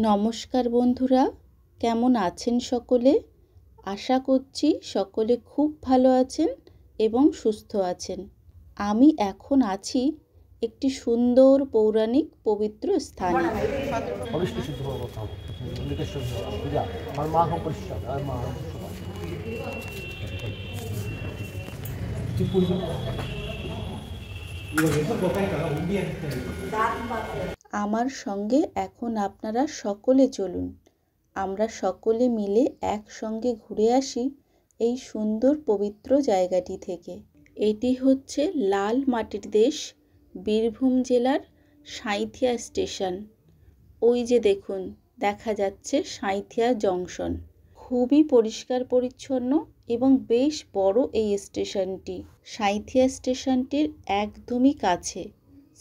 নমস্কার বন্ধুরা, কেমন আছেন সকলে? আশা করছি সকলে খুব ভালো আছেন এবং সুস্থ আছেন। আমি এখন আছি একটি সুন্দর পৌরাণিক পবিত্র স্থানে। আমার সঙ্গে এখন আপনারা সকলে চলুন, আমরা সকলে মিলে একসঙ্গে ঘুরে আসি এই সুন্দর পবিত্র জায়গাটি থেকে। এটি হচ্ছে লাল মাটির দেশ, বীরভূম জেলার সাঁইথিয়া স্টেশন। ওই যে দেখুন, দেখা যাচ্ছে সাঁইথিয়া জংশন। খুবই পরিষ্কার পরিচ্ছন্ন এবং বেশ বড় এই স্টেশনটি। সাঁইথিয়া স্টেশনটির একদমই কাছে।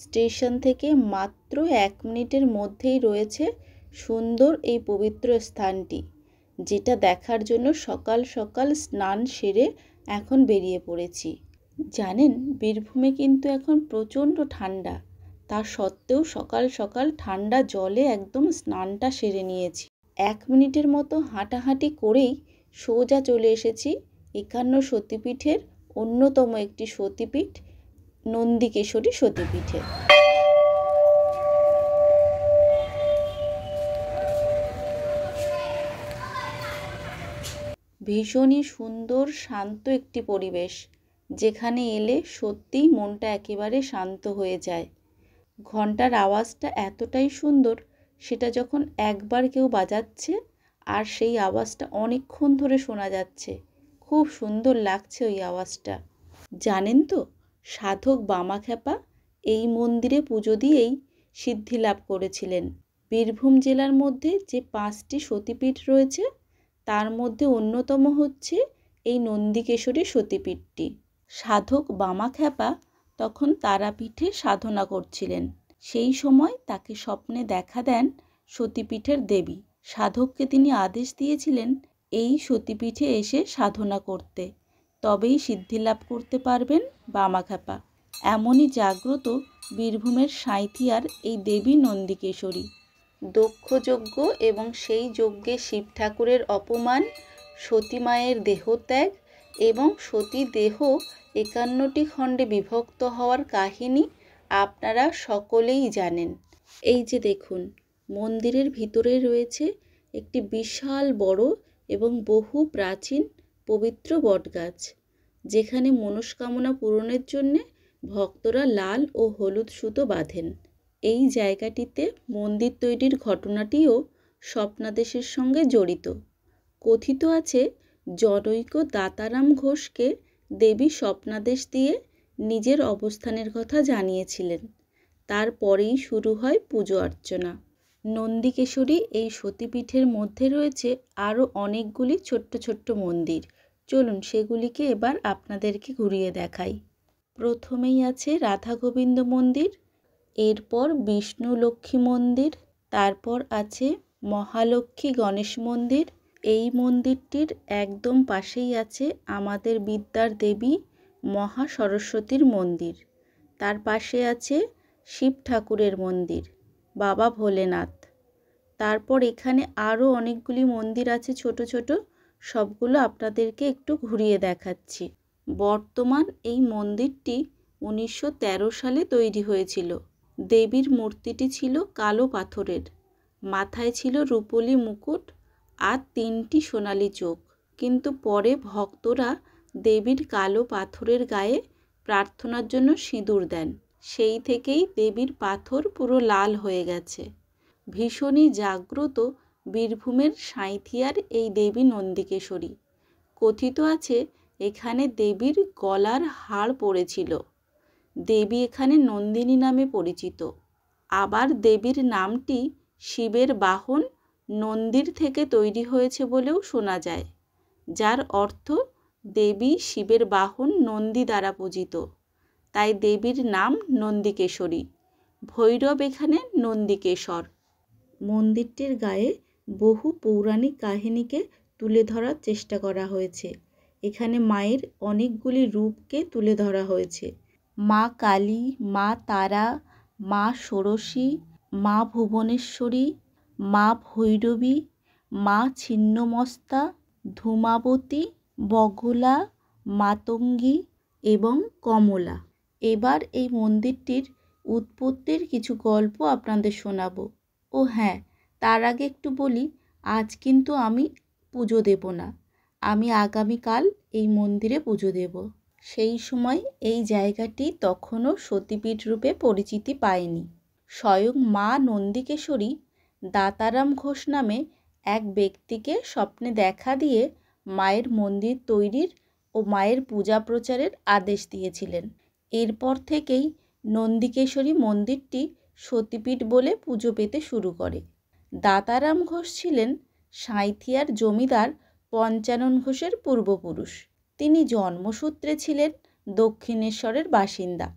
স্টেশন থেকে মাত্র 1 মিনিটের মধ্যেই রয়েছে সুন্দর এই পবিত্র স্থানটি, যেটা দেখার জন্য সকাল সকাল স্নান সেরে এখন বেরিয়ে পড়েছি। জানেন, বীরভূমে কিন্তু এখন প্রচণ্ড ঠান্ডা, তা সত্ত্বেও সকাল সকাল ঠান্ডা জলে একদম স্নানটা সেরে নিয়েছি। 1 মিনিটের মতো হাঁটাহাঁটি করেই সোজা চলে এসেছি 51 সতীপীঠের অন্যতম একটি সতীপীঠ, নন্দিকেশ্বরী সতীপীঠে। ভীষণই সুন্দর শান্ত একটি পরিবেশ, যেখানে এলে সত্যিই মনটা একেবারে শান্ত হয়ে যায়। ঘন্টার আওয়াজটা এতটাই সুন্দর, সেটা যখন একবার কেউ বাজাচ্ছে আর সেই আওয়াজটা অনেকক্ষণ ধরে শোনা যাচ্ছে, খুব সুন্দর লাগছে ওই আওয়াজটা। জানেন তো, সাধক বামাখ্যাপা এই মন্দিরে পুজো দিয়েই সিদ্ধি লাভ করেছিলেন। বীরভূম জেলার মধ্যে যে 5টি সতীপীঠ রয়েছে, তার মধ্যে অন্যতম হচ্ছে এই নন্দিকেশ্বরী সতীপীঠটি। সাধক বামাখ্যাপা তখন তারাপীঠে সাধনা করছিলেন। সেই সময় তাকে স্বপ্নে দেখা দেন সতীপীঠের দেবী। সাধককে তিনি আদেশ দিয়েছিলেন এই সতীপীঠে এসে সাধনা করতে, তবেই সিদ্ধিলাভ করতে পারবেন বামাখ্যাপা। এমনই জাগ্রত বীরভূমের সাঁইথিয়ার এই দেবী নন্দিকেশ্বরী। দক্ষ যজ্ঞ এবং সেই যজ্ঞে শিব ঠাকুরের অপমান, সতী মায়ের দেহত্যাগ এবং সতী দেহ 51টি খণ্ডে বিভক্ত হওয়ার কাহিনী আপনারা সকলেই জানেন। এই যে দেখুন, মন্দিরের ভিতরে রয়েছে একটি বিশাল বড় এবং বহু প্রাচীন পবিত্র বটগাছ, যেখানে মনস্কামনা পূরণের জন্যে ভক্তরা লাল ও হলুদ সুতো বাঁধেন। এই জায়গাটিতে মন্দির তৈরির ঘটনাটিও স্বপ্নাদেশের সঙ্গে জড়িত। কথিত আছে, জনৈক দাতারাম ঘোষকে দেবী স্বপ্নাদেশ দিয়ে নিজের অবস্থানের কথা জানিয়েছিলেন। তারপরেই শুরু হয় পুজো অর্চনা। নন্দিকেশ্বরী এই সতীপীঠের মধ্যে রয়েছে আরও অনেকগুলি ছোট্ট ছোট্ট মন্দির। চলুন সেগুলিকে এবার আপনাদেরকে ঘুরিয়ে দেখাই। প্রথমেই আছে রাধা গোবিন্দ মন্দির, এরপর বিষ্ণু লক্ষ্মী মন্দির, তারপর আছে মহালক্ষ্মী গণেশ মন্দির। এই মন্দিরটির একদম পাশেই আছে আমাদের বিদ্যার দেবী মহা সরস্বতীর মন্দির। তার পাশে আছে শিব ঠাকুরের মন্দির, বাবা ভোলেনাথ। তারপর এখানে আরও অনেকগুলি মন্দির আছে ছোট ছোট, সবগুলো আপনাদেরকে একটু ঘুরিয়ে দেখাচ্ছি। বর্তমান এই মন্দিরটি 1913 সালে তৈরি হয়েছিল। দেবীর মূর্তিটি ছিল কালো পাথরের, মাথায় ছিল রূপোলি মুকুট আর 3টি সোনালি চোখ। কিন্তু পরে ভক্তরা দেবীর কালো পাথরের গায়ে প্রার্থনার জন্য সিঁদুর দেন, সেই থেকেই দেবীর পাথর পুরো লাল হয়ে গেছে। ভীষণই জাগ্রত বীরভূমের সাঁইথিয়ার এই দেবী নন্দিকেশ্বরী। কথিত আছে এখানে দেবীর গলার হাড় পড়েছিল। দেবী এখানে নন্দিনী নামে পরিচিত। আবার দেবীর নামটি শিবের বাহন নন্দীর থেকে তৈরি হয়েছে বলেও শোনা যায়, যার অর্থ দেবী শিবের বাহন নন্দী দ্বারা পূজিত, তাই দেবীর নাম নন্দিকেশ্বরী। ভৈরব এখানে নন্দিকেশ্বর। মন্দিরটির গায়ে বহু পৌরাণিক কাহিনীকে তুলে ধরার চেষ্টা করা হয়েছে। এখানে মায়ের অনেকগুলি রূপকে তুলে ধরা হয়েছে। মা কালী, মা তারা, মা ষোড়শী, মা ভুবনেশ্বরী, মা ভৈরবী, মা ছিন্নমস্তা, ধূমাবতী, বগলা, মাতঙ্গী এবং কমলা। এবার এই মন্দিরটির উৎপত্তির কিছু গল্প আপনাদের শোনাবো। ও হ্যাঁ, তার আগে একটু বলি, আজ কিন্তু আমি পুজো দেব না, আমি আগামীকাল এই মন্দিরে পুজো দেব। সেই সময় এই জায়গাটি তখনও সতীপীঠ রূপে পরিচিতি পায়নি। স্বয়ং মা নন্দিকেশ্বরী দাতারাম ঘোষ নামে এক ব্যক্তিকে স্বপ্নে দেখা দিয়ে মায়ের মন্দির তৈরির ও মায়ের পূজা প্রচারের আদেশ দিয়েছিলেন। এরপর থেকেই নন্দিকেশ্বরী মন্দিরটি সতীপীঠ বলে পুজো পেতে শুরু করে। দাতারাম ঘোষ ছিলেন সাঁইথিয়ার জমিদার পঞ্চানন ঘোষের পূর্বপুরুষ। তিনি জন্মসূত্রে ছিলেন দক্ষিণেশ্বরের বাসিন্দা।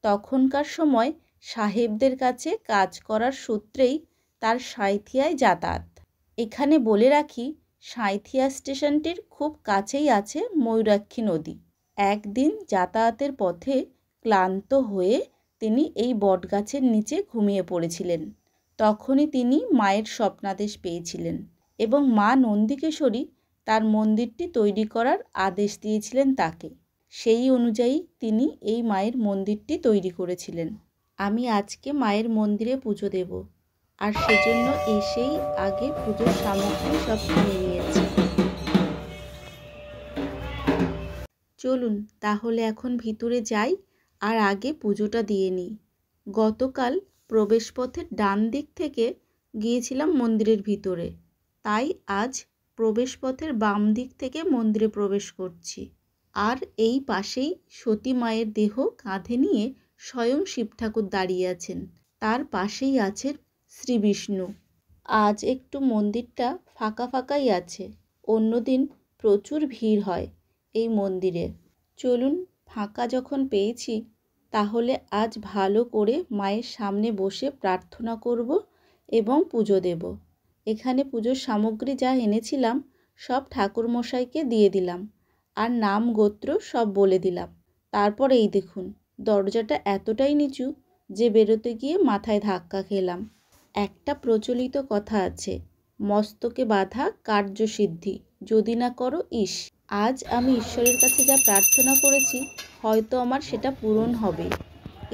তখনকার সময় সাহেবদের কাছে কাজ করার সূত্রেই তার সাঁইথিয়ায় যাতায়াত। এখানে বলে রাখি, সাঁইথিয়া স্টেশনটির খুব কাছেই আছে ময়ূরাক্ষী নদী। একদিন যাতায়াতের পথে ক্লান্ত হয়ে তিনি এই বটগাছের নিচে ঘুমিয়ে পড়েছিলেন। তখনই তিনি মায়ের স্বপ্নাদেশ পেয়েছিলেন এবং মা নন্দিকেশ্বরী তার মন্দিরটি তৈরি করার আদেশ দিয়েছিলেন তাকে। সেই অনুযায়ী তিনি এই মায়ের মন্দিরটি তৈরি করেছিলেন। আমি আজকে মায়ের মন্দিরে পুজো দেব, আর সেজন্য এসেই আগে পুজোর সামগ্রী সব কিনে নিয়েছি। চলুন তাহলে এখন ভিতরে যাই আর আগে পুজোটা দিয়ে নিই। গতকাল প্রবেশপথের ডান দিক থেকে গিয়েছিলাম মন্দিরের ভিতরে, তাই আজ প্রবেশপথের বাম দিক থেকে মন্দিরে প্রবেশ করছি। আর এই পাশেই সতী মায়ের দেহ কাঁধে নিয়ে স্বয়ং শিব ঠাকুর দাঁড়িয়ে আছেন, তার পাশেই আছেন শ্রী বিষ্ণু। আজ একটু মন্দিরটা ফাঁকা ফাঁকাই আছে, অন্যদিন প্রচুর ভিড় হয় এই মন্দিরে। চলুন, ফাঁকা যখন পেয়েছি তাহলে আজ ভালো করে মায়ের সামনে বসে প্রার্থনা করব এবং পুজো দেব। এখানে পুজোর সামগ্রী যা এনেছিলাম সব ঠাকুরমশাইকে দিয়ে দিলাম, আর নাম গোত্র সব বলে দিলাম। তারপর এই দেখুন, দরজাটা এতটাই নিচু যে বেরোতে গিয়ে মাথায় ধাক্কা খেলাম। একটা প্রচলিত কথা আছে, মস্তকে বাঁধা কার্যসিদ্ধি, যদি না করো ইস। আজ আমি ঈশ্বরের কাছে যা প্রার্থনা করেছি হয়তো আমার সেটা পূরণ হবে,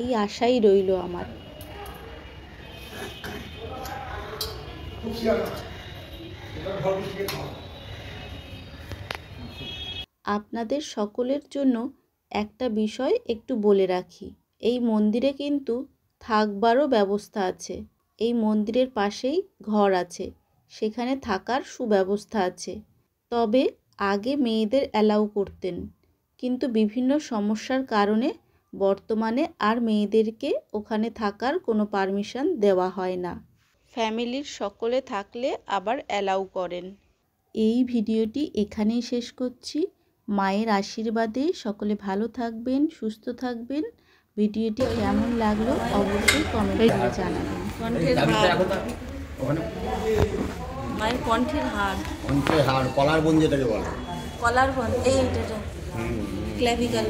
এই আশাই রইল আমার। আপনাদের সকলের জন্য একটা বিষয় একটু বলে রাখি, এই মন্দিরে কিন্তু থাকবারও ব্যবস্থা আছে। এই মন্দিরের পাশেই ঘর আছে, সেখানে থাকার সুব্যবস্থা আছে। তবে আগে মেয়েদের অ্যালাউ করতেন, কিন্তু বিভিন্ন সমস্যার কারণে বর্তমানে আর মেয়েদেরকে ওখানে থাকার কোনো পারমিশন দেওয়া হয় না। ফ্যামিলির সকলে থাকলে আবার অ্যালাউ করেন। এই ভিডিওটি এখানেই শেষ করছি। মায়ের আশীর্বাদে সকলে ভালো থাকবেন, সুস্থ থাকবেন। ভিডিওটি কেমন লাগলো অবশ্যই কমেন্ট করে জানাবেন। মায়ের কণ্ঠের হাড়, কলার বোন যেটাকে বলে, কলার বন, এইটা ক্ল্যাভিকাল।